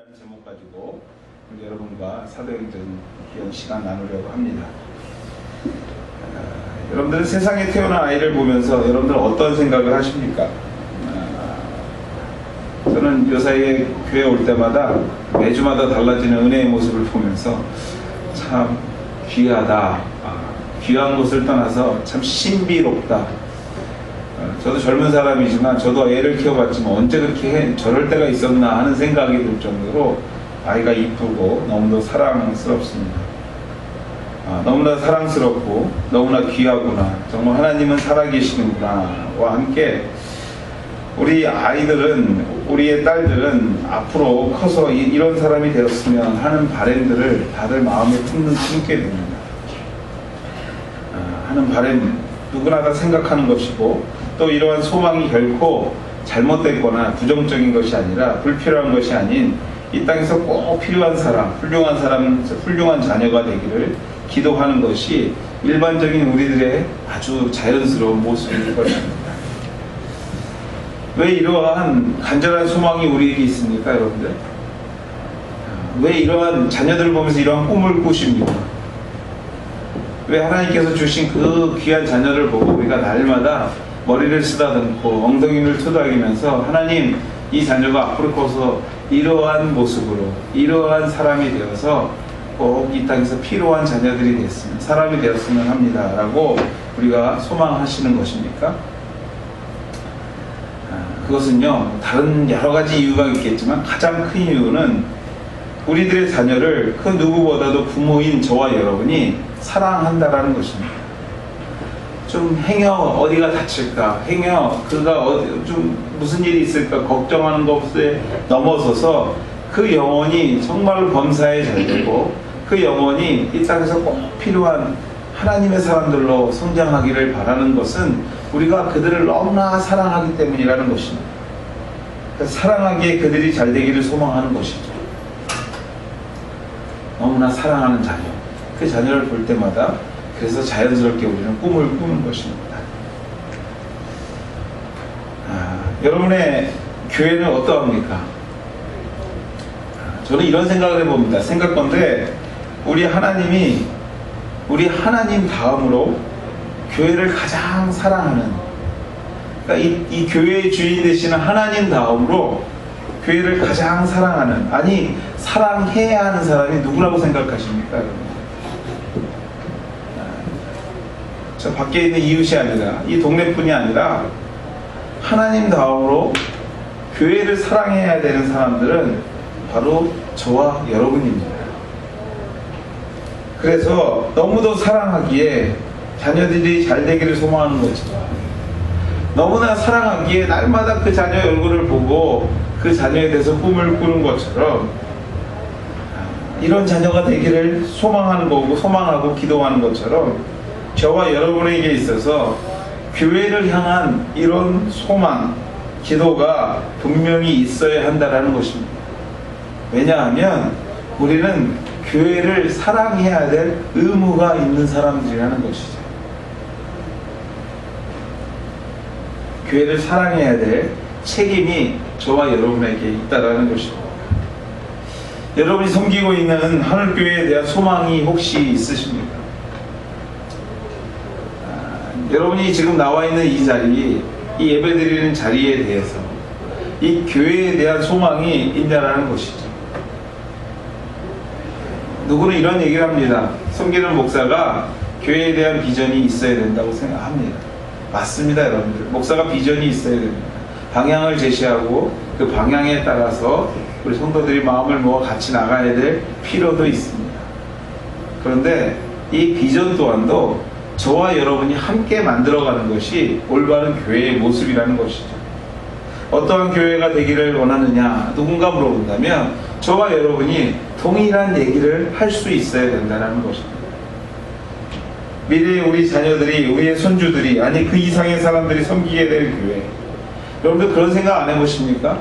소망이라는 제목 가지고 우리 여러분과 사도행전 귀한 시간 나누려고 합니다. 여러분들은 세상에 태어난 아이를 보면서 여러분들은 어떤 생각을 하십니까? 저는 요사이에 교회 올 때마다 매주마다 달라지는 은혜의 모습을 보면서 참 귀하다, 귀한 것을 떠나서 참 신비롭다. 저도 젊은 사람이지만 저도 애를 키워봤지만 언제 그렇게 저럴 때가 있었나 하는 생각이 들 정도로 아이가 이쁘고 너무도 사랑스럽습니다. 너무나 사랑스럽고 너무나 귀하구나, 정말 하나님은 살아계시는구나와 함께 우리 아이들은, 우리의 딸들은 앞으로 커서 이런 사람이 되었으면 하는 바램들을 다들 마음에 품게 됩니다. 하는 바램 누구나 다 생각하는 것이고, 또 이러한 소망이 결코 잘못됐거나 부정적인 것이 아니라 불필요한 것이 아닌 이 땅에서 꼭 필요한 사람, 훌륭한 자녀가 되기를 기도하는 것이 일반적인 우리들의 아주 자연스러운 모습일 것입니다. 왜 이러한 간절한 소망이 우리에게 있습니까, 여러분들? 왜 이러한 자녀들을 보면서 이러한 꿈을 꾸십니까? 왜 하나님께서 주신 그 귀한 자녀를 보고 우리가 날마다 머리를 쓰다듬고 엉덩이를 토닥이면서 하나님, 이 자녀가 앞으로 커서 이러한 모습으로, 이러한 사람이 되어서 꼭 이 땅에서 필요한 자녀들이 됐으면, 사람이 되었으면 합니다 라고 우리가 소망하시는 것입니까? 그것은요, 다른 여러 가지 이유가 있겠지만 가장 큰 이유는 우리들의 자녀를 그 누구보다도 부모인 저와 여러분이 사랑한다라는 것입니다. 좀 행여 어디가 다칠까, 행여 그가 좀 무슨 일이 있을까 걱정하는 것에 넘어서서 그 영혼이 정말로 범사에 잘 되고 그 영혼이 이 땅에서 꼭 필요한 하나님의 사람들로 성장하기를 바라는 것은 우리가 그들을 너무나 사랑하기 때문이라는 것입니다. 사랑하기에 그들이 잘 되기를 소망하는 것이죠. 너무나 사랑하는 자녀, 그 자녀를 볼 때마다 그래서 자연스럽게 우리는 꿈을 꾸는 것입니다. 여러분의 교회는 어떠합니까? 저는 이런 생각을 해봅니다. 생각건데 우리 하나님 다음으로 교회를 가장 사랑하는, 그러니까 이 교회의 주인 되시는 하나님 다음으로 교회를 가장 사랑하는, 아니 사랑해야 하는 사람이 누구라고 생각하십니까, 여러분? 저 밖에 있는 이웃이 아니라, 이 동네뿐이 아니라 하나님 다음으로 교회를 사랑해야 되는 사람들은 바로 저와 여러분입니다. 그래서 너무도 사랑하기에 자녀들이 잘 되기를 소망하는 것처럼, 너무나 사랑하기에 날마다 그 자녀의 얼굴을 보고 그 자녀에 대해서 꿈을 꾸는 것처럼 이런 자녀가 되기를 소망하는 거고, 소망하고 기도하는 것처럼 저와 여러분에게 있어서 교회를 향한 이런 소망, 기도가 분명히 있어야 한다는 것입니다. 왜냐하면 우리는 교회를 사랑해야 될 의무가 있는 사람들이라는 것이죠. 교회를 사랑해야 될 책임이 저와 여러분에게 있다는 것입니다. 여러분이 섬기고 있는 하늘교회에 대한 소망이 혹시 있으십니까? 여러분이 지금 나와 있는 이 자리, 이 예배드리는 자리에 대해서 이 교회에 대한 소망이 있냐라는 것이죠. 누구는 이런 얘기를 합니다. 섬기는 목사가 교회에 대한 비전이 있어야 된다고 생각합니다. 맞습니다, 여러분들. 목사가 비전이 있어야 됩니다. 방향을 제시하고 그 방향에 따라서 우리 성도들이 마음을 모아 같이 나가야 될 필요도 있습니다. 그런데 이 비전 또한도 저와 여러분이 함께 만들어가는 것이 올바른 교회의 모습이라는 것이죠. 어떠한 교회가 되기를 원하느냐 누군가 물어본다면 저와 여러분이 동일한 얘기를 할 수 있어야 된다는 것입니다. 미래의 우리 자녀들이, 우리의 손주들이, 아니 그 이상의 사람들이 섬기게 될 교회, 여러분들 그런 생각 안 해보십니까?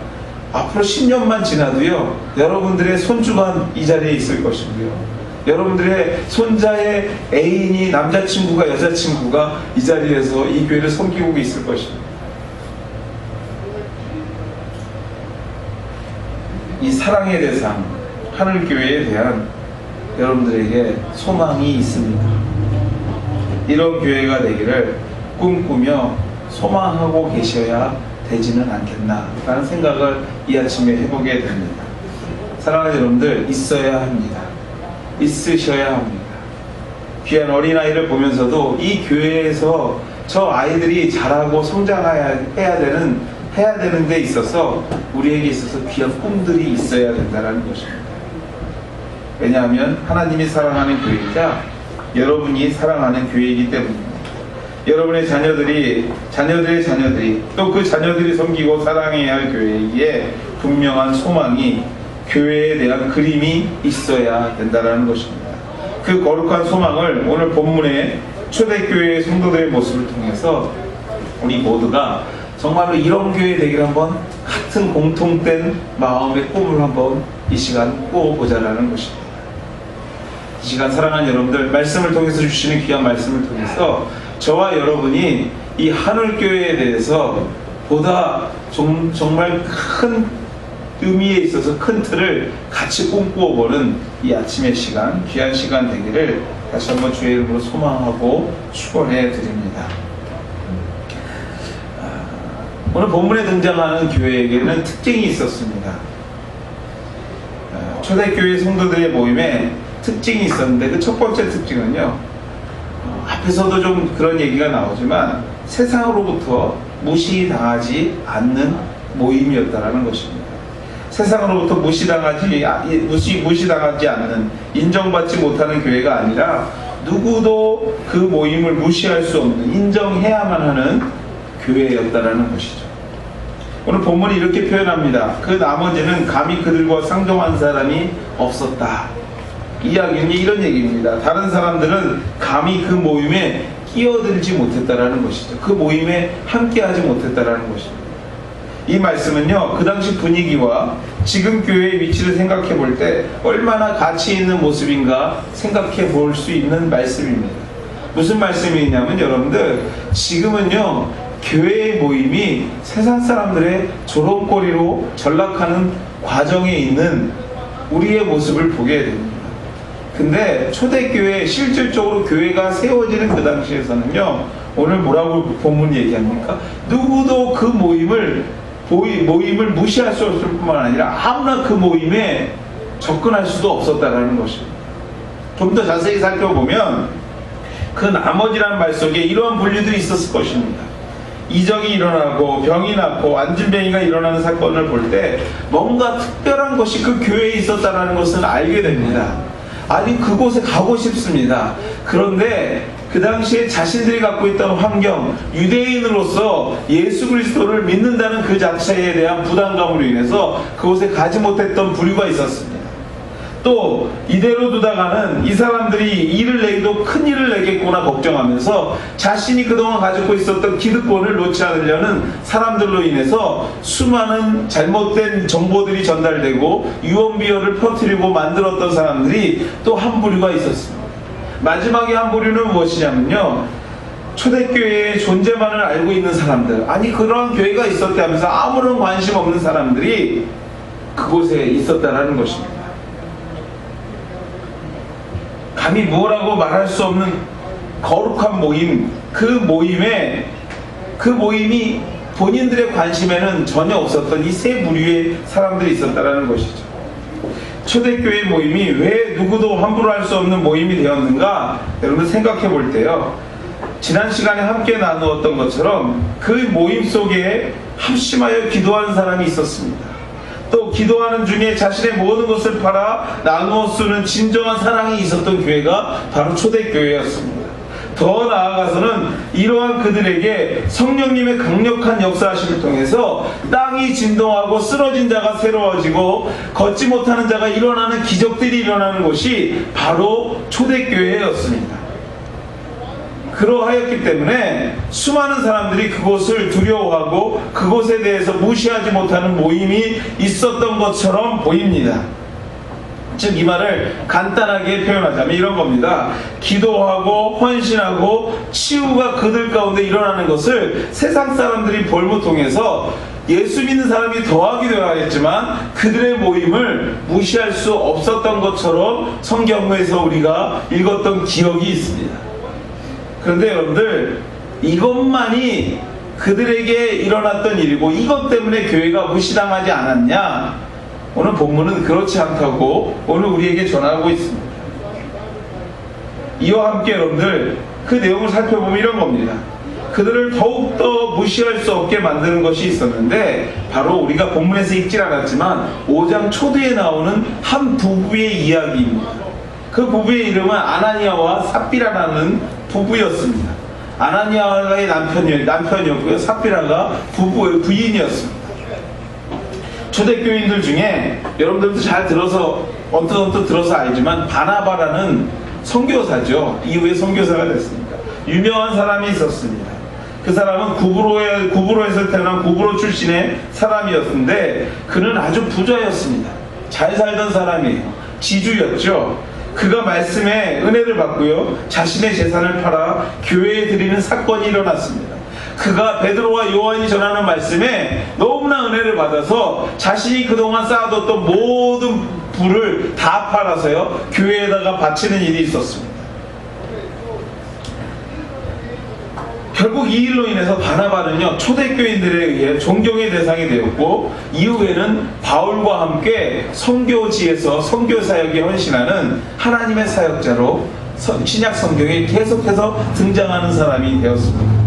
앞으로 10년만 지나도요, 여러분들의 손주가 이 자리에 있을 것이고요, 여러분들의 손자의 애인이, 남자친구가, 여자친구가 이 자리에서 이 교회를 섬기고 있을 것입니다. 이 사랑의 대상 하늘교회에 대한 여러분들에게 소망이 있습니다. 이런 교회가 되기를 꿈꾸며 소망하고 계셔야 되지는 않겠나 라는 생각을 이 아침에 해보게 됩니다. 사랑하는 여러분들, 있어야 합니다. 있으셔야 합니다. 귀한 어린아이를 보면서도 이 교회에서 저 아이들이 자라고 성장해야 되는 데 있어서 우리에게 있어서 귀한 꿈들이 있어야 된다는 것입니다. 왜냐하면 하나님이 사랑하는 교회이자 여러분이 사랑하는 교회이기 때문입니다. 여러분의 자녀들이 또 그 자녀들이 섬기고 사랑해야 할 교회에 분명한 소망이, 교회에 대한 그림이 있어야 된다는 것입니다. 그 거룩한 소망을 오늘 본문의 초대교회의 성도들의 모습을 통해서 우리 모두가 정말로 이런 교회 되기를 한번 같은 공통된 마음의 꿈을 한번 이 시간 꾸어보자라는 것입니다. 이 시간 사랑하는 여러분들, 말씀을 통해서 주시는 귀한 말씀을 통해서 저와 여러분이 이 하늘교회에 대해서 보다 정말 큰 의미에 있어서 큰 틀을 같이 꿈꾸어보는 이 아침의 시간, 귀한 시간 되기를 다시 한번 주의 이름으로 소망하고 축원해 드립니다. 오늘 본문에 등장하는 교회에게는 특징이 있었습니다. 초대교회 성도들의 모임에 특징이 있었는데 그 첫 번째 특징은요, 앞에서도 좀 그런 얘기가 나오지만 세상으로부터 무시당하지 않는 모임이었다는 것입니다. 세상으로부터 무시당하지 않는, 인정받지 못하는 교회가 아니라 누구도 그 모임을 무시할 수 없는, 인정해야만 하는 교회였다라는 것이죠. 오늘 본문이 이렇게 표현합니다. 그 나머지는 감히 그들과 상종한 사람이 없었다. 이야기는 이런 얘기입니다. 다른 사람들은 감히 그 모임에 끼어들지 못했다라는 것이죠. 그 모임에 함께하지 못했다라는 것입니다. 이 말씀은요, 그 당시 분위기와 지금 교회의 위치를 생각해 볼 때 얼마나 가치 있는 모습인가 생각해 볼 수 있는 말씀입니다. 무슨 말씀이냐면 여러분들, 지금은요, 교회의 모임이 세상 사람들의 조롱거리로 전락하는 과정에 있는 우리의 모습을 보게 됩니다. 근데 초대교회, 실질적으로 교회가 세워지는 그 당시에서는요, 오늘 뭐라고 본문 얘기합니까? 누구도 그 모임을 무시할 수 없을 뿐만 아니라 아무나 그 모임에 접근할 수도 없었다라는 것입니다. 좀 더 자세히 살펴보면 그 나머지라는 말 속에 이러한 분류들이 있었을 것입니다. 이적이 일어나고 병이 낫고 안진뱅이가 일어나는 사건을 볼 때 뭔가 특별한 것이 그 교회에 있었다는 것을 알게 됩니다. 아니, 그곳에 가고 싶습니다. 그런데 그 당시에 자신들이 갖고 있던 환경, 유대인으로서 예수 그리스도를 믿는다는 그 자체에 대한 부담감으로 인해서 그곳에 가지 못했던 부류가 있었습니다. 또 이대로 두다가는 이 사람들이 일을 내기도 큰 일을 내겠구나 걱정하면서 자신이 그동안 가지고 있었던 기득권을 놓지 않으려는 사람들로 인해서 수많은 잘못된 정보들이 전달되고 유언비어를 퍼뜨리고 만들었던 사람들이 또 한 부류가 있었습니다. 마지막에 한 부류는 무엇이냐면요, 초대교회의 존재만을 알고 있는 사람들, 아니 그러한 교회가 있었대 하면서 아무런 관심 없는 사람들이 그곳에 있었다는 것입니다. 감히 뭐라고 말할 수 없는 거룩한 모임, 그 모임이 본인들의 관심에는 전혀 없었던 이 세 부류의 사람들이 있었다는 것이죠. 초대교회 모임이 왜 누구도 함부로 할 수 없는 모임이 되었는가, 여러분 생각해 볼 때요, 지난 시간에 함께 나누었던 것처럼 그 모임 속에 합심하여 기도하는 사람이 있었습니다. 또 기도하는 중에 자신의 모든 것을 팔아 나누어 쓰는 진정한 사랑이 있었던 교회가 바로 초대교회였습니다. 더 나아가서는 이러한 그들에게 성령님의 강력한 역사하심을 통해서 땅이 진동하고 쓰러진 자가 새로워지고 걷지 못하는 자가 일어나는 기적들이 일어나는 곳이 바로 초대교회였습니다. 그러하였기 때문에 수많은 사람들이 그곳을 두려워하고 그곳에 대해서 무시하지 못하는 모임이 있었던 것처럼 보입니다. 즉 이 말을 간단하게 표현하자면 이런 겁니다. 기도하고 헌신하고 치유가 그들 가운데 일어나는 것을 세상 사람들이 볼모통해서 예수 믿는 사람이 더하기 되어야겠지만 그들의 모임을 무시할 수 없었던 것처럼 성경에서 우리가 읽었던 기억이 있습니다. 그런데 여러분들, 이것만이 그들에게 일어났던 일이고 이것 때문에 교회가 무시당하지 않았냐? 오늘 본문은 그렇지 않다고 오늘 우리에게 전하고 있습니다. 이와 함께 여러분들, 그 내용을 살펴보면 이런 겁니다. 그들을 더욱더 무시할 수 없게 만드는 것이 있었는데, 바로 우리가 본문에서 읽질 않았지만 5장 초대에 나오는 한 부부의 이야기입니다. 그 부부의 이름은 아나니아와 삽비라라는 부부였습니다. 아나니아의 남편이었고요, 삽비라가 부인이었습니다. 초대교인들 중에 여러분들도 잘 들어서 언뜻 들어서 알지만 바나바라는 선교사죠. 이후에 선교사가 됐습니다. 유명한 사람이 있었습니다. 그 사람은 구브로에서 태어난 구브로 출신의 사람이었는데 그는 아주 부자였습니다. 잘 살던 사람이에요. 지주였죠. 그가 말씀에 은혜를 받고요, 자신의 재산을 팔아 교회에 드리는 사건이 일어났습니다. 그가 베드로와 요한이 전하는 말씀에 너무나 은혜를 받아서 자신이 그동안 쌓아뒀던 모든 부를 다 팔아서요, 교회에다가 바치는 일이 있었습니다. 결국 이 일로 인해서 바나바는요, 초대교인들에 의해 존경의 대상이 되었고, 이후에는 바울과 함께 선교지에서 선교사역에 헌신하는 하나님의 사역자로 신약 성경에 계속해서 등장하는 사람이 되었습니다.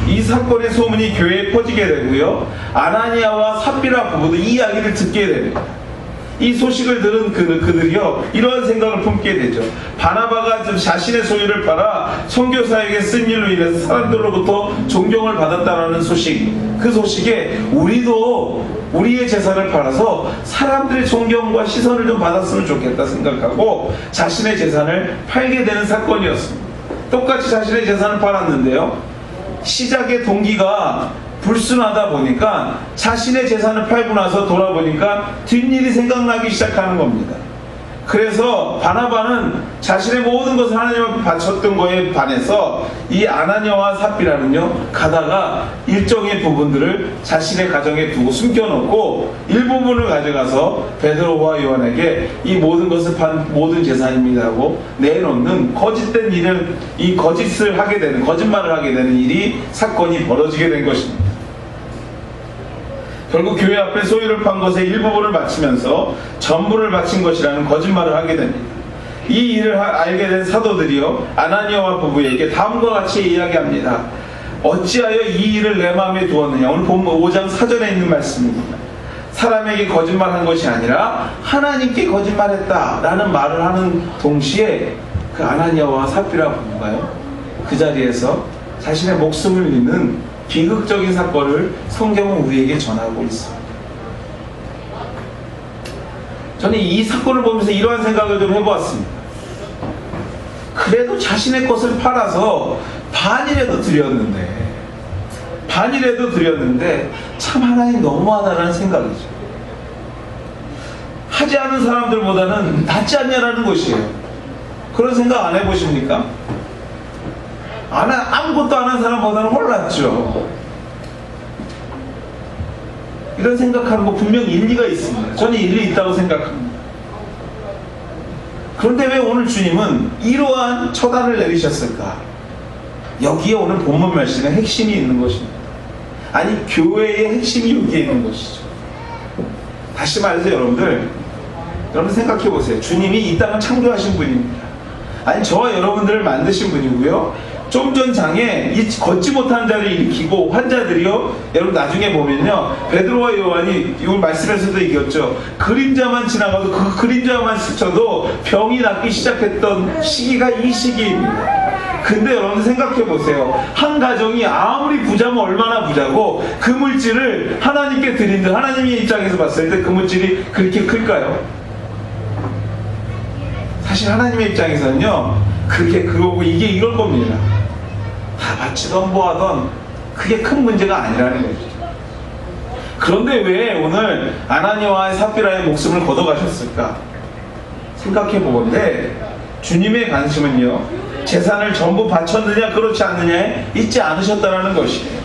이 사건의 소문이 교회에 퍼지게 되고요, 아나니아와 삽비라 부부도 이 이야기를 듣게 됩니다. 이 소식을 들은 그들이요, 이러한 생각을 품게 되죠. 바나바가 자신의 소유를 팔아 선교사에게 쓴 일로 인해서 사람들로부터 존경을 받았다는 소식, 그 소식에 우리도 우리의 재산을 팔아서 사람들의 존경과 시선을 좀 받았으면 좋겠다 생각하고 자신의 재산을 팔게 되는 사건이었습니다. 똑같이 자신의 재산을 팔았는데요, 시작의 동기가 불순하다 보니까 자신의 재산을 팔고 나서 돌아보니까 뒷일이 생각나기 시작하는 겁니다. 그래서 바나바는 자신의 모든 것을 하나님 앞에 바쳤던 거에 반해서 이 아나니아와 삽비라는요, 가다가 일정의 부분들을 자신의 가정에 두고 숨겨놓고 일부분을 가져가서 베드로와 요한에게 이 모든 것을 판 모든 재산입니다 하고 내놓는 거짓된 일을, 이 거짓말을 하게 되는 일이, 사건이 벌어지게 된 것입니다. 결국 교회 앞에 소유를 판 것의 일부분을 바치면서 전부를 바친 것이라는 거짓말을 하게 됩니다. 이 일을 알게 된 사도들이요, 아나니아와 부부에게 다음과 같이 이야기합니다. 어찌하여 이 일을 내 마음에 두었느냐. 오늘 본문 5장 4절에 있는 말씀입니다. 사람에게 거짓말한 것이 아니라 하나님께 거짓말했다 라는 말을 하는 동시에 그 아나니아와 삽비라 부부가요, 그 자리에서 자신의 목숨을 잃는 비극적인 사건을 성경은 우리에게 전하고 있습니다. 저는 이 사건을 보면서 이러한 생각을 좀 해보았습니다. 그래도 자신의 것을 팔아서 반이라도 드렸는데 참 하나님 너무하다라는 생각이죠. 하지 않은 사람들보다는 낫지 않냐라는 것이에요. 그런 생각 안 해보십니까? 아무것도 안 한 사람보다는 홀랐죠. 이런 생각하는 거 분명히 일리가 있습니다. 저는 일리 있다고 생각합니다. 그런데 왜 오늘 주님은 이러한 처단을 내리셨을까? 여기에 오늘 본문 말씀에 핵심이 있는 것입니다. 아니, 교회의 핵심이 여기에 있는 것이죠. 다시 말해서 여러분 생각해 보세요. 주님이 이 땅을 창조하신 분입니다. 아니, 저와 여러분들을 만드신 분이고요, 좀 전 장에 이 걷지 못한 자를 일으키고 환자들이요, 여러분 나중에 보면요, 베드로와 요한이 이 말씀에서도 얘기했죠. 그림자만 지나가도 그 그림자만 스쳐도 병이 낫기 시작했던 시기가 이 시기입니다. 근데 여러분 생각해 보세요. 한 가정이 아무리 부자면 얼마나 부자고 그 물질을 하나님께 드린들, 하나님의 입장에서 봤을 때 그 물질이 그렇게 클까요? 사실 하나님의 입장에서는요, 그거고 이게 이럴 겁니다. 다 바치던 뭐하던 그게 큰 문제가 아니라는 거죠. 그런데 왜 오늘 아나니아와 삽비라의 목숨을 걷어가셨을까? 생각해 보건대 주님의 관심은요, 재산을 전부 바쳤느냐 그렇지 않느냐에 있지 않으셨다라는 것이에요.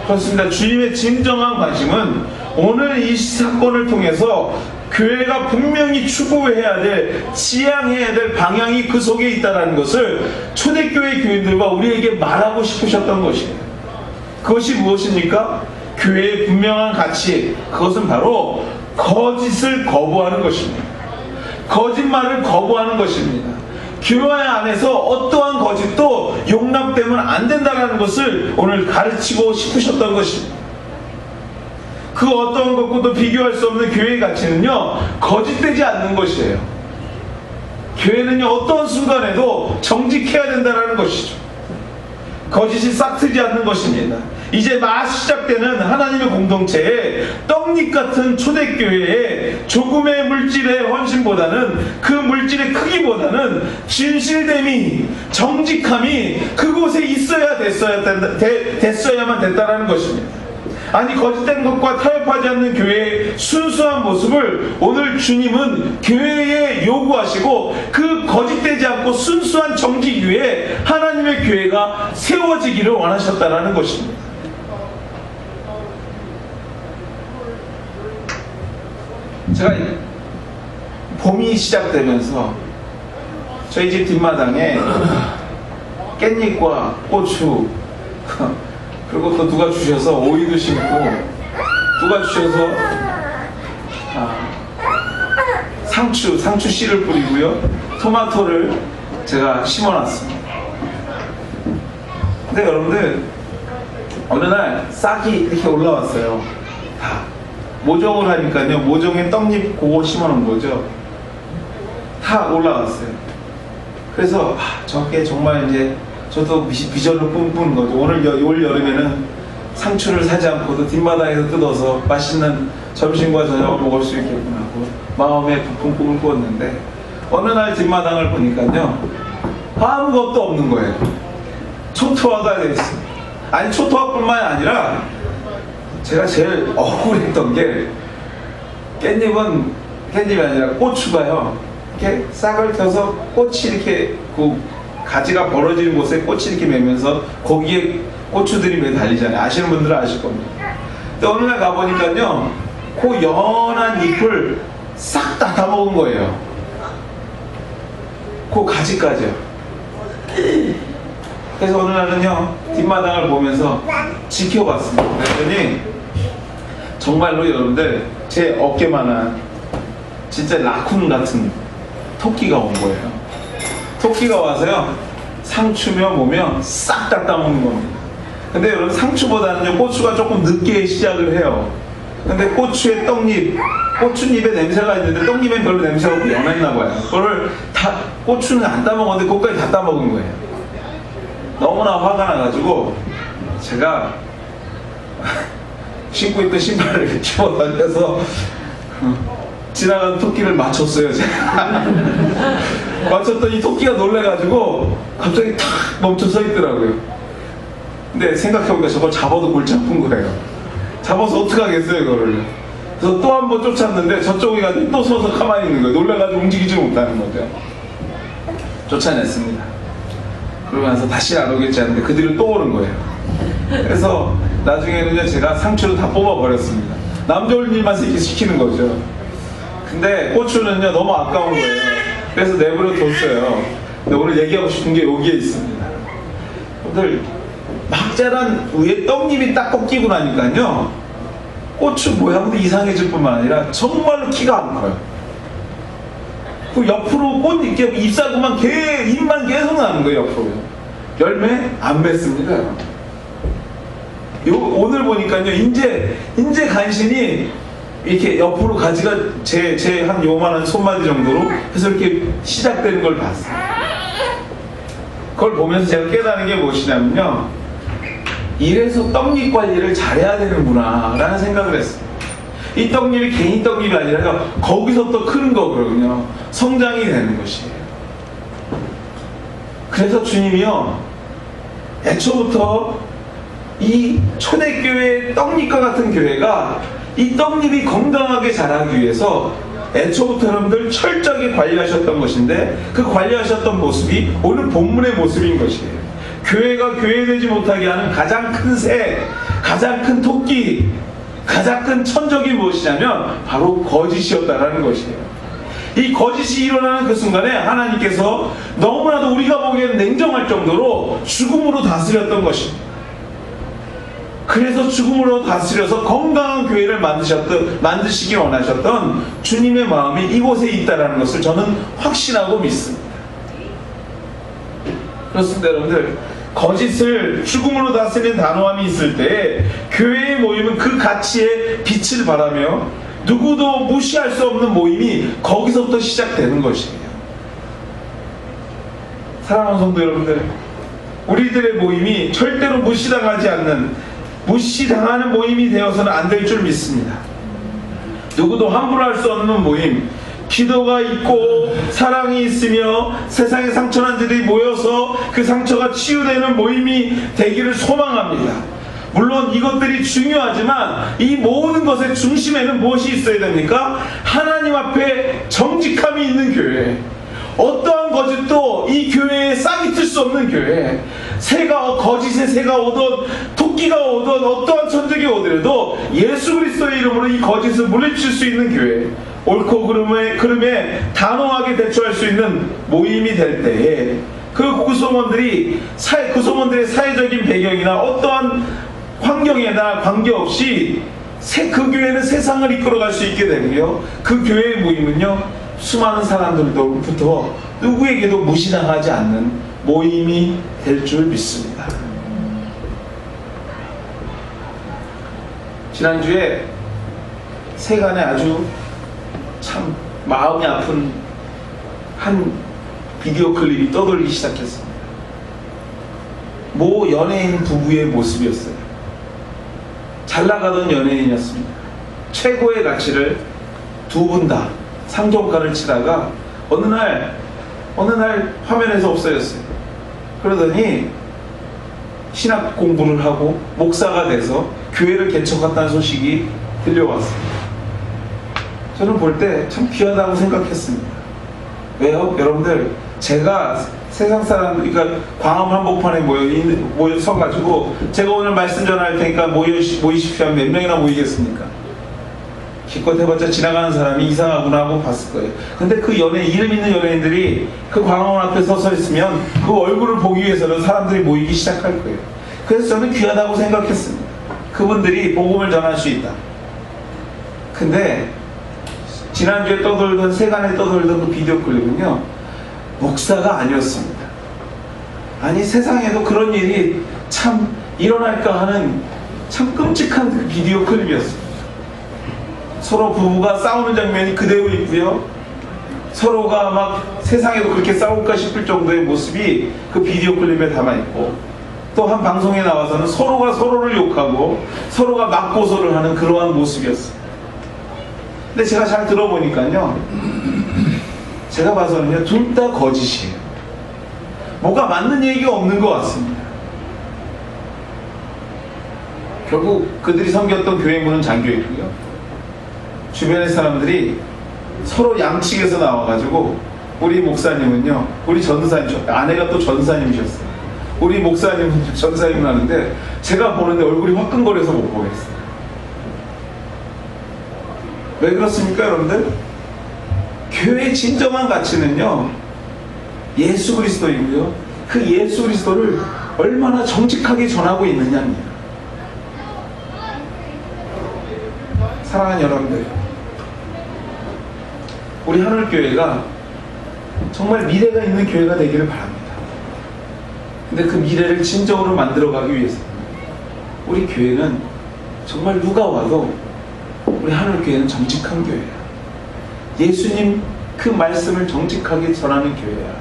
그렇습니다. 주님의 진정한 관심은 오늘 이 사건을 통해서 교회가 분명히 추구해야 될, 지향해야 될 방향이 그 속에 있다는 것을 초대교회 교인들과 우리에게 말하고 싶으셨던 것이에요. 그것이 무엇입니까? 교회의 분명한 가치, 그것은 바로 거짓을 거부하는 것입니다. 거짓말을 거부하는 것입니다. 교회 안에서 어떠한 거짓도 용납되면 안 된다는 것을 오늘 가르치고 싶으셨던 것입니다. 그 어떤 것과도 비교할 수 없는 교회의 가치는요, 거짓되지 않는 것이에요. 교회는요, 어떤 순간에도 정직해야 된다는 것이죠. 거짓이 싹트지 않는 것입니다. 이제 막 시작되는 하나님의 공동체에 떡잎 같은 초대교회에 조금의 물질의 헌신보다는, 그 물질의 크기보다는 진실됨이, 정직함이 그곳에 됐어야만 됐다라는 것입니다. 아니, 거짓된 것과 타협하지 않는 교회의 순수한 모습을 오늘 주님은 교회에 요구하시고, 그 거짓되지 않고 순수한 정직 위에 하나님의 교회가 세워지기를 원하셨다라는 것입니다. 제가 봄이 시작되면서 저희 집 뒷마당에 깻잎과 고추, 그리고 또 누가 주셔서 오이도 심고, 누가 주셔서 상추 씨를 뿌리고요, 토마토를 제가 심어놨습니다. 근데 여러분들, 어느 날 싹이 이렇게 올라왔어요. 다 모종을 하니까요, 모종에 떡잎 그거 심어놓은 거죠. 다 올라왔어요. 그래서 저게 정말 이제 저도 비전을 꿈꾸는 거죠. 올 여름에는 상추를 사지 않고도 뒷마당에서 뜯어서 맛있는 점심과 저녁을 먹을 수 있겠구나 하고 마음에 부푼 꿈을 꾸었는데, 어느 날 뒷마당을 보니까요, 아무것도 없는 거예요. 초토화가 되어 있어요. 아니, 초토화뿐만이 아니라 제가 제일 억울했던 게, 깻잎이 아니라 고추가요, 이렇게 싹을 펴서 꽃이 이렇게 가지가 벌어지는 곳에 꽃이 이렇게 매면서 거기에 고추들이 매달리잖아요. 아시는 분들은 아실 겁니다. 근데 어느 날 가보니까요, 그 연한 잎을 싹 다 따먹은 거예요. 그 가지까지요. 그래서 어느 날은요, 뒷마당을 보면서 지켜봤습니다. 그랬더니 정말로 여러분들, 제 어깨만한 진짜 라쿤 같은 토끼가 온 거예요. 토끼가 와서요, 상추며 뭐며 싹 다 따먹는 겁니다. 근데 여러분, 상추보다는요, 고추가 조금 늦게 시작을 해요. 근데 고추의 떡잎, 고추잎에 냄새가 있는데 떡잎엔 별로 냄새가 없고 연했나 봐요. 그거를 고추는 안 따먹었는데 그것까지 다 따먹은 거예요. 너무나 화가 나가지고 제가 신고 있던 신발을 집어 던져서 지나가는 토끼를 맞췄어요, 제가. 맞췄더니 토끼가 놀래가지고 갑자기 탁 멈춰 서 있더라고요. 근데 생각해보니까 저걸 잡아도 골치 아픈 거예요. 잡아서 어떡하겠어요, 그거를. 그래서 또 한 번 쫓았는데 저쪽에 가서 또 서서 가만히 있는 거예요. 놀래가지고 움직이지 못하는 거죠. 쫓아냈습니다. 그러면서 다시 안 오겠지 하는데 그 뒤로 또 오는 거예요. 그래서 나중에는 제가 상추를 다 뽑아버렸습니다. 남 좋은 일만 시키는 거죠. 근데 고추는요, 너무 아까운 거예요. 그래서 내버려 뒀어요. 근데 오늘 얘기하고 싶은 게 여기에 있습니다. 오늘 막 자란 위에 떡잎이 딱 꺾이고 나니까요, 고추 모양도 이상해질 뿐만 아니라 정말로 키가 안 커요. 그 옆으로 꽃 이렇게 잎사구만 잎만 계속 나는 거예요, 옆으로. 열매 안 맺습니다. 오늘 보니까요, 이제 간신히 이렇게 옆으로 가지가 제 한 요만한 손마디 정도로 해서 이렇게 시작되는 걸 봤어요. 그걸 보면서 제가 깨달은 게 무엇이냐면요, 이래서 떡잎 관리를 잘해야 되는구나 라는 생각을 했어요. 이 떡잎이 개인 떡잎이 아니라 거기서부터 크는 거거든요. 성장이 되는 것이에요. 그래서 주님이요, 애초부터 이 초대교회의 떡잎과 같은 교회가 이 떡잎이 건강하게 자라기 위해서 애초부터 여러분들 철저하게 관리하셨던 것인데 그 관리하셨던 모습이 오늘 본문의 모습인 것이에요. 교회가 교회되지 못하게 하는 가장 큰 새, 가장 큰 토끼, 가장 큰 천적이 무엇이냐면 바로 거짓이었다라는 것이에요. 이 거짓이 일어나는 그 순간에 하나님께서 너무나도 우리가 보기에는 냉정할 정도로 죽음으로 다스렸던 것입니다. 그래서 죽음으로 다스려서 건강한 교회를 만드시기 원하셨던 주님의 마음이 이곳에 있다는 것을 저는 확신하고 믿습니다. 그렇습니다, 여러분들. 거짓을 죽음으로 다스리는 단호함이 있을 때 교회의 모임은 그 가치에 빛을 발하며 누구도 무시할 수 없는 모임이 거기서부터 시작되는 것이에요. 사랑하는 성도 여러분들, 우리들의 모임이 절대로 무시당하는 모임이 되어서는 안 될 줄 믿습니다. 누구도 함부로 할 수 없는 모임, 기도가 있고 사랑이 있으며 세상의 상처난 자들이 모여서 그 상처가 치유되는 모임이 되기를 소망합니다. 물론 이것들이 중요하지만 이 모든 것의 중심에는 무엇이 있어야 됩니까? 하나님 앞에 정직함이 있는 교회, 어떠한 거짓도 이 교회에 싹이 틀 수 없는 교회, 거짓의 새가 오든 토끼가 오든 어떠한 천적이 오더라도 예수 그리스도의 이름으로 이 거짓을 물리칠 수 있는 교회, 옳고 그름에 단호하게 대처할 수 있는 모임이 될 때에 그 구성원들의 사회적인 배경이나 어떠한 환경에나 관계없이 그 교회는 세상을 이끌어갈 수 있게 되고요, 그 교회의 모임은요 수많은 사람들로부터 누구에게도 무시당하지 않는 모임이 될 줄 믿습니다. 지난주에 세간에 아주 참 마음이 아픈 한 비디오 클립이 떠돌기 시작했습니다. 모 연예인 부부의 모습이었어요. 잘 나가던 연예인이었습니다. 최고의 가치를 두 분 다 상종가를 치다가 어느 날 화면에서 없어졌어요. 그러더니 신학 공부를 하고 목사가 돼서 교회를 개척했다는 소식이 들려왔습니다. 저는 볼 때 참 귀하다고 생각했습니다. 왜요? 여러분들, 제가 세상 사람, 그러니까 광화문 한복판에 모여서가지고 제가 오늘 말씀 전할 테니까 모이십시오 하면 몇 명이나 모이겠습니까? 기껏 해봤자 지나가는 사람이 이상하구나 하고 봤을 거예요. 근데 그 이름 있는 연예인들이 그 광화문 앞에 서서 있으면 그 얼굴을 보기 위해서는 사람들이 모이기 시작할 거예요. 그래서 저는 귀하다고 생각했습니다. 그분들이 복음을 전할 수 있다. 근데 지난주에 세간에 떠돌던 그 비디오 클립은요, 목사가 아니었습니다. 아니, 세상에도 그런 일이 참 일어날까 하는 참 끔찍한 그 비디오 클립이었습니다. 서로 부부가 싸우는 장면이 그대로 있고요, 서로가 막 세상에도 그렇게 싸울까 싶을 정도의 모습이 그 비디오 클립에 담아있고, 또 한 방송에 나와서는 서로가 서로를 욕하고 서로가 맞고소를 하는 그러한 모습이었어요. 근데 제가 잘 들어보니까요, 제가 봐서는요, 둘 다 거짓이에요. 뭐가 맞는 얘기가 없는 것 같습니다. 결국 그들이 섬겼던 교회 문은 잠겨 있고요, 주변의 사람들이 서로 양측에서 나와가지고, 우리 목사님은요, 우리 전사님, 아내가 또 전사님이셨어요. 우리 목사님은 전사님을 하는데 제가 보는데 얼굴이 화끈거려서 못 보겠어요. 왜 그렇습니까, 여러분들? 교회의 진정한 가치는요, 예수 그리스도이고요, 그 예수 그리스도를 얼마나 정직하게 전하고 있느냐입니다. 사랑하는 여러분들, 우리 하늘교회가 정말 미래가 있는 교회가 되기를 바랍니다. 근데 그 미래를 진정으로 만들어가기 위해서 우리 교회는 정말 누가 와도 우리 하늘교회는 정직한 교회야, 예수님 그 말씀을 정직하게 전하는 교회야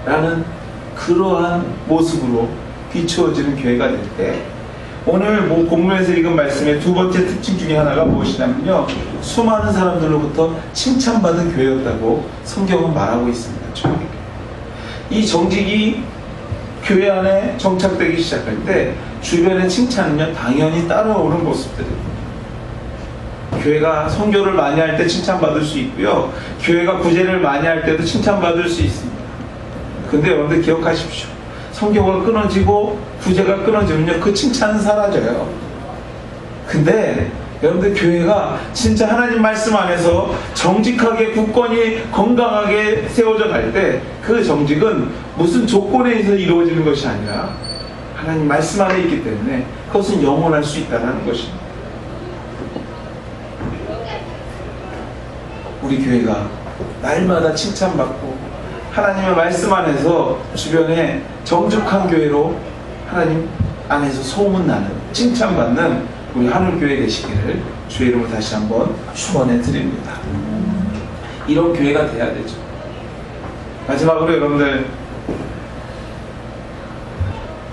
라는 그러한 모습으로 비추어지는 교회가 될 때, 오늘 본문에서 읽은 말씀의 두 번째 특징 중에 하나가 무엇이냐면요, 수많은 사람들로부터 칭찬받은 교회였다고 성경은 말하고 있습니다. 이 정직이 교회 안에 정착되기 시작할 때 주변의 칭찬은요, 당연히 따라오는 모습들입니다. 교회가 선교를 많이 할 때 칭찬받을 수 있고요. 교회가 구제를 많이 할 때도 칭찬받을 수 있습니다. 근데 여러분들 기억하십시오. 선교가 끊어지고 구제가 끊어지면요, 그 칭찬은 사라져요. 근데 여러분들 교회가 진짜 하나님 말씀 안에서 정직하게 굳건히 건강하게 세워져 갈 때 그 정직은 무슨 조건에 의해서 이루어지는 것이 아니라 하나님 말씀 안에 있기 때문에 그것은 영원할 수 있다는 것입니다. 우리 교회가 날마다 칭찬받고 하나님의 말씀 안에서 주변에 정직한 교회로 하나님 안에서 소문나는 칭찬받는 우리 하늘교회 되시기를 주의 이름으로 다시 한번 축원해 드립니다. 이런 교회가 돼야 되죠. 마지막으로 여러분들,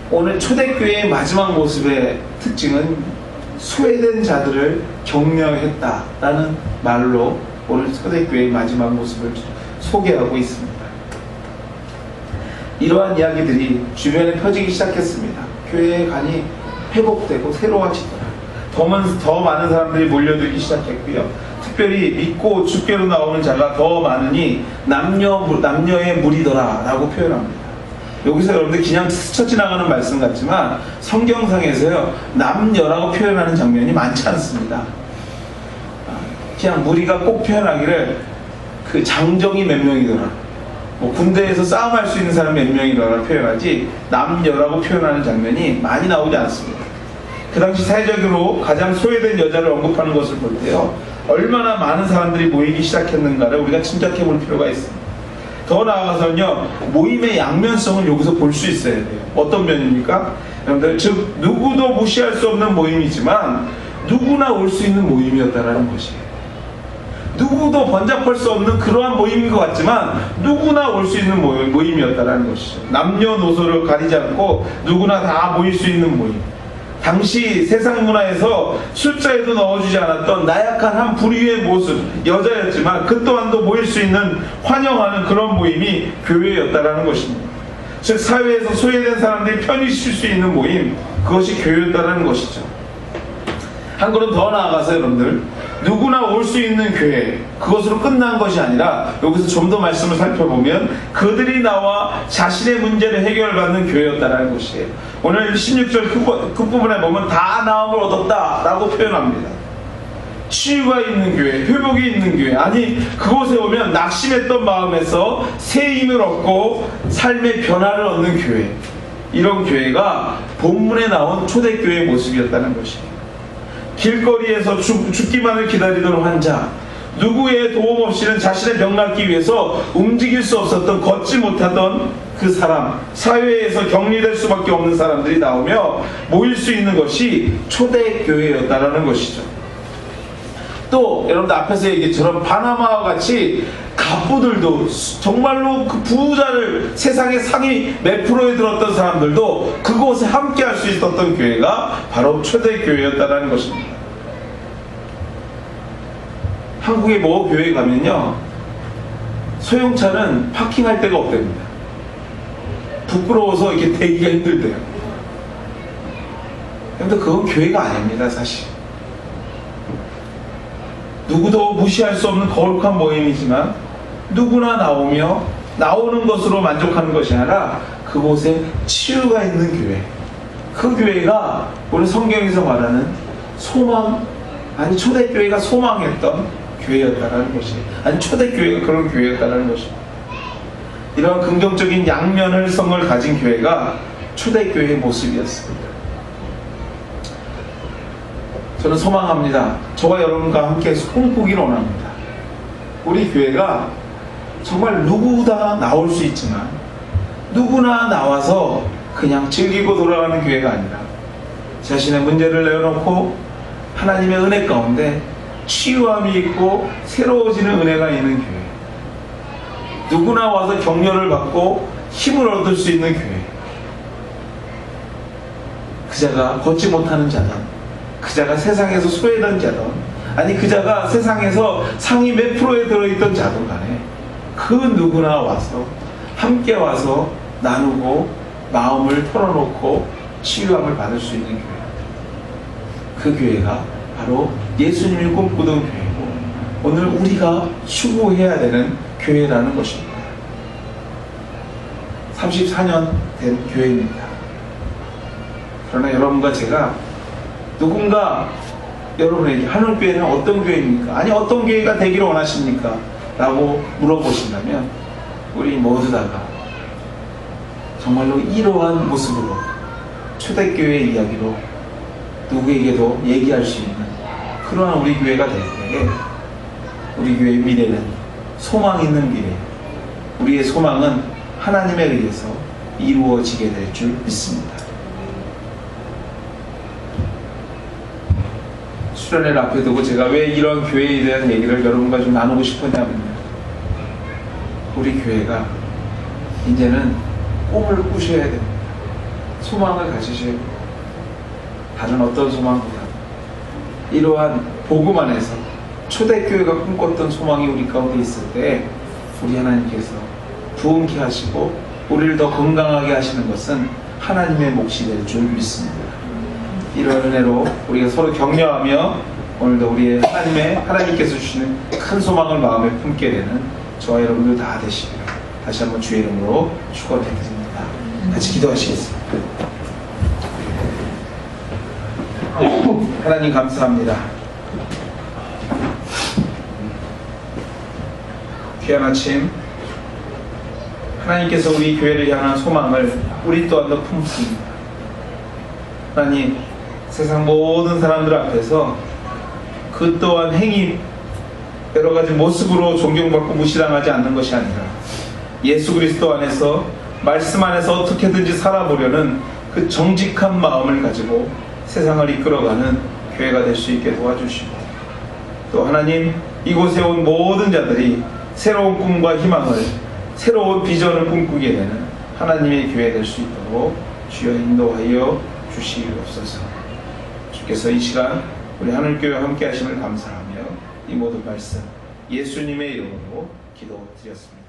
오늘 초대교회의 마지막 모습의 특징은 소외된 자들을 격려했다라는 말로 오늘 초대교회의 마지막 모습을 소개하고 있습니다. 이러한 이야기들이 주변에 펴지기 시작했습니다. 교회의 간이 회복되고 새로워지더라. 더 많은 사람들이 몰려들기 시작했고요. 특별히 믿고 주께로 나오는 자가 더 많으니 남녀의 무리더라 라고 표현합니다. 여기서 여러분들 그냥 스쳐 지나가는 말씀 같지만 성경상에서요, 남녀라고 표현하는 장면이 많지 않습니다. 그냥 무리가 꼭 표현하기를 그 장정이 몇 명이더라, 군대에서 싸움할 수 있는 사람 몇 명이더라 표현하지 남녀라고 표현하는 장면이 많이 나오지 않습니다. 그 당시 사회적으로 가장 소외된 여자를 언급하는 것을 볼 때요, 얼마나 많은 사람들이 모이기 시작했는가를 우리가 짐작해 볼 필요가 있습니다. 더 나아가서는요, 모임의 양면성을 여기서 볼 수 있어야 돼요. 어떤 면입니까? 여러분들, 즉 누구도 무시할 수 없는 모임이지만 누구나 올 수 있는 모임이었다라는 것이에요. 누구도 번잡할 수 없는 그러한 모임인 것 같지만 누구나 올 수 있는 모임이었다라는 것이죠. 남녀노소를 가리지 않고 누구나 다 모일 수 있는 모임. 당시 세상 문화에서 숫자에도 넣어주지 않았던 나약한 한 부류의 모습, 여자였지만 그 또한도 모일 수 있는 환영하는 그런 모임이 교회였다라는 것입니다. 즉 사회에서 소외된 사람들이 편히 쉴 수 있는 모임, 그것이 교회였다라는 것이죠. 한 걸음 더 나아가서 여러분들, 누구나 올 수 있는 교회, 그것으로 끝난 것이 아니라 여기서 좀 더 말씀을 살펴보면 그들이 나와 자신의 문제를 해결받는 교회였다는 것이에요. 오늘 16절 끝부분에 보면 다 나음을 얻었다 라고 표현합니다. 치유가 있는 교회, 회복이 있는 교회, 아니 그곳에 오면 낙심했던 마음에서 새 힘을 얻고 삶의 변화를 얻는 교회, 이런 교회가 본문에 나온 초대교회의 모습이었다는 것이에요. 길거리에서 죽기만을 기다리던 환자, 누구의 도움 없이는 자신의 병 낫기 위해서 움직일 수 없었던, 걷지 못하던 그 사람, 사회에서 격리될 수밖에 없는 사람들이 나오며 모일 수 있는 것이 초대교회였다라는 것이죠. 또 여러분들 앞에서 얘기처럼 바나바와 같이 갑부들도, 정말로 그 부자를, 세상의 상위 몇 프로에 들었던 사람들도 그곳에 함께 할 수 있었던 교회가 바로 초대교회였다는 것입니다. 한국의 某교회 가면요, 소형차는 파킹할 데가 없답니다. 부끄러워서 이렇게 대기가 힘들대요. 근데 그건 교회가 아닙니다, 사실. 누구도 무시할 수 없는 거룩한 모임이지만 누구나 나오며 나오는 것으로 만족하는 것이 아니라 그곳에 치유가 있는 교회, 그 교회가 오늘 성경에서 말하는 소망, 아니 초대교회가 소망했던 교회였다는 것이, 아니 초대교회가 그런 교회였다는 것입니다. 이런 긍정적인 양면성을 가진 교회가 초대교회의 모습이었습니다. 저는 소망합니다. 저와 여러분과 함께 꿈꾸기를 원합니다. 우리 교회가 정말 누구나 나올 수 있지만 누구나 나와서 그냥 즐기고 돌아가는 교회가 아니라 자신의 문제를 내어놓고 하나님의 은혜 가운데 치유함이 있고 새로워지는 은혜가 있는 교회, 누구나 와서 격려를 받고 힘을 얻을 수 있는 교회, 그자가 걷지 못하는 자든, 그자가 세상에서 소외된 자든, 아니 그자가 세상에서 상위 몇 프로에 들어있던 자든 간에 그 누구나 와서 함께 와서 나누고 마음을 털어놓고 치유함을 받을 수 있는 교회, 그 교회가 바로 예수님이 꿈꾸던 교회고 오늘 우리가 추구해야 되는 교회라는 것입니다. 34년 된 교회입니다. 그러나 여러분과 제가 누군가 여러분에게 하늘교회는 어떤 교회입니까? 아니 어떤 교회가 되기를 원하십니까? 라고 물어보신다면 우리 모두 다가 정말로 이러한 모습으로 초대교회 이야기로 누구에게도 얘기할 수 있는 그러한 우리 교회가 될 때에 우리 교회의 미래는 소망 있는 미래, 우리의 소망은 하나님에 의해서 이루어지게 될 줄 믿습니다. 수련회를 앞에 두고 제가 왜 이런 교회에 대한 얘기를 여러분과 좀 나누고 싶었냐면요, 우리 교회가 이제는 꿈을 꾸셔야 됩니다. 소망을 가지셔야 됩니다. 다른 어떤 소망보다 이러한 복음 안에서 초대교회가 꿈꿨던 소망이 우리 가운데 있을 때 우리 하나님께서 부흥케 하시고 우리를 더 건강하게 하시는 것은 하나님의 몫이 될 줄 믿습니다. 이런 은혜로 우리가 서로 격려하며 오늘도 우리의 하나님께서 주시는 큰 소망을 마음에 품게 되는 저와 여러분들 다 되시기를 다시 한번 주의 이름으로 축원해드립니다. 같이 기도하시겠습니다. 하나님 감사합니다. 귀한 아침, 하나님께서 우리 교회를 향한 소망을 우리 또한 더 품습니다. 하나님, 세상 모든 사람들 앞에서 그 또한 행위 여러 가지 모습으로 존경받고 무시당하지 않는 것이 아니라 예수 그리스도 안에서 말씀 안에서 어떻게든지 살아보려는 그 정직한 마음을 가지고 세상을 이끌어가는 교회가 될 수 있게 도와주시고, 또 하나님, 이곳에 온 모든 자들이 새로운 꿈과 희망을, 새로운 비전을 꿈꾸게 되는 하나님의 교회 될 수 있도록 주여 인도하여 주시옵소서. 주께서 이 시간 우리 하늘교회와 함께 하심을 감사하며 이 모든 말씀 예수님의 이름으로 기도드렸습니다.